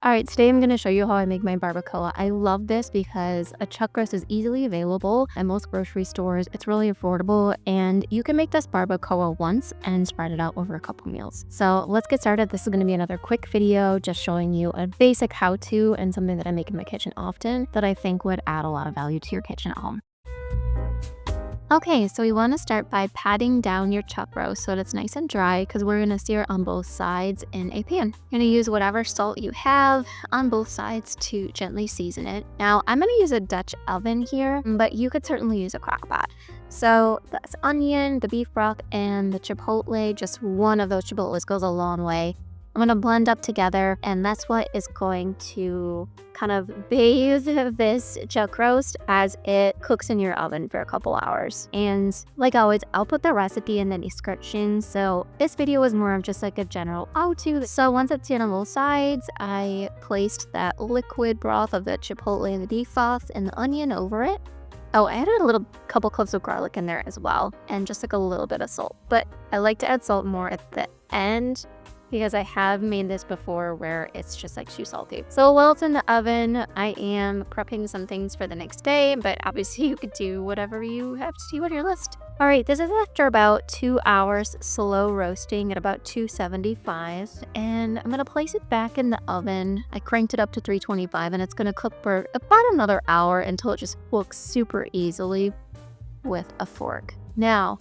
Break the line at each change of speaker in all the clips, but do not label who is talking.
Alright, today I'm going to show you how I make my barbacoa. I love this because a chuck roast is easily available at most grocery stores. It's really affordable, and you can make this barbacoa once and spread it out over a couple meals. So let's get started. This is going to be another quick video just showing you a basic how-to and something that I make in my kitchen often that I think would add a lot of value to your kitchen at home. Okay, so we want to start by patting down your chuck roast so that it's nice and dry because we're going to sear on both sides in a pan. You're going to use whatever salt you have on both sides to gently season it. Now, I'm going to use a Dutch oven here, but you could certainly use a crock pot. So that's onion, the beef broth, and the chipotle. Just one of those chipotles goes a long way. I'm going to blend up together, and that's what is going to kind of bathe this chuck roast as it cooks in your oven for a couple hours. And like always, I'll put the recipe in the description. So this video was more of just like a general how-to. So once it's in on both sides, I placed that liquid broth of the chipotle and the beef broth and the onion over it. Oh, I added a little couple cloves of garlic in there as well, and just like a little bit of salt. But I like to add salt more at the end, because I have made this before where it's just like too salty. So while it's in the oven, I am prepping some things for the next day, but obviously you could do whatever you have to do on your list. All right, this is after about 2 hours slow roasting at about 275, and I'm gonna place it back in the oven. I cranked it up to 325, and it's gonna cook for about another hour until it just cooks super easily with a fork. Now,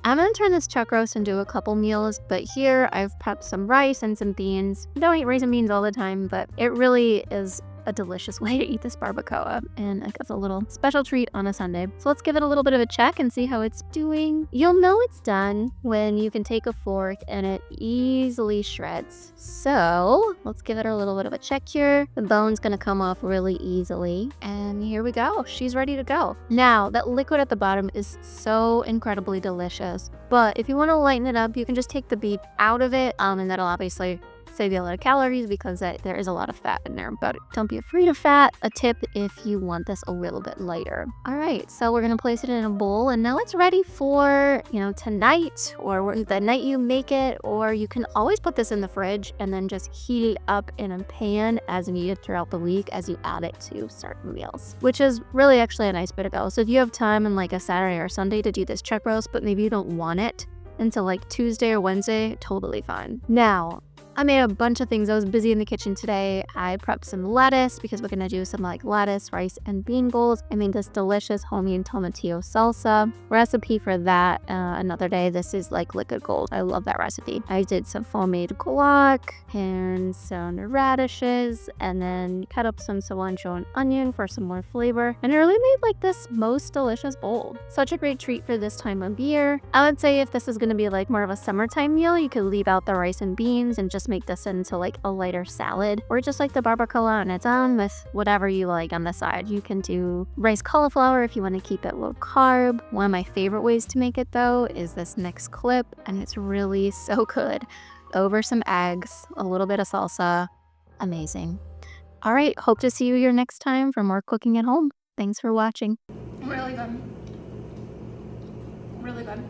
I'm going to turn this chuck roast into a couple meals, but here I've prepped some rice and some beans. I don't eat rice and beans all the time, but it really is a delicious way to eat this barbacoa, and it's a little special treat on a Sunday. So let's give it a little bit of a check and see how it's doing. You'll know it's done when you can take a fork and it easily shreds. So let's give it a little bit of a check here. The bone's gonna come off really easily, and here we go. She's ready to go. Now, that liquid at the bottom is so incredibly delicious, but if you want to lighten it up, you can just take the beef out of it, and that'll obviously save you a lot of calories because there is a lot of fat in there, but don't be afraid of fat. A tip if you want this a little bit lighter. All right, so we're gonna place it in a bowl, and now it's ready for, tonight or the night you make it, or you can always put this in the fridge and then just heat it up in a pan as needed throughout the week as you add it to certain meals, which is really actually a nice bit to go. So if you have time on like a Saturday or Sunday to do this chuck roast, but maybe you don't want it until like Tuesday or Wednesday, totally fine. Now, I made a bunch of things. I was busy in the kitchen today. I prepped some lettuce because we're gonna do some like lettuce, rice, and bean bowls. I made this delicious homemade tomatillo salsa recipe for that another day. This is like liquid gold. I love that recipe. I did some homemade guac and some radishes, and then cut up some cilantro and onion for some more flavor. And it really made like this most delicious bowl. Such a great treat for this time of year. I would say if this is gonna be like more of a summertime meal, you could leave out the rice and beans and just make this into like a lighter salad, or just like the barbacoa on its own with whatever you like on the side. You can do rice cauliflower if you want to keep it low carb. One of my favorite ways to make it though is this next clip, and it's really so good. Over some eggs, a little bit of salsa, amazing. All right, hope to see you here next time for more cooking at home. Thanks for watching.
Really good. Really good.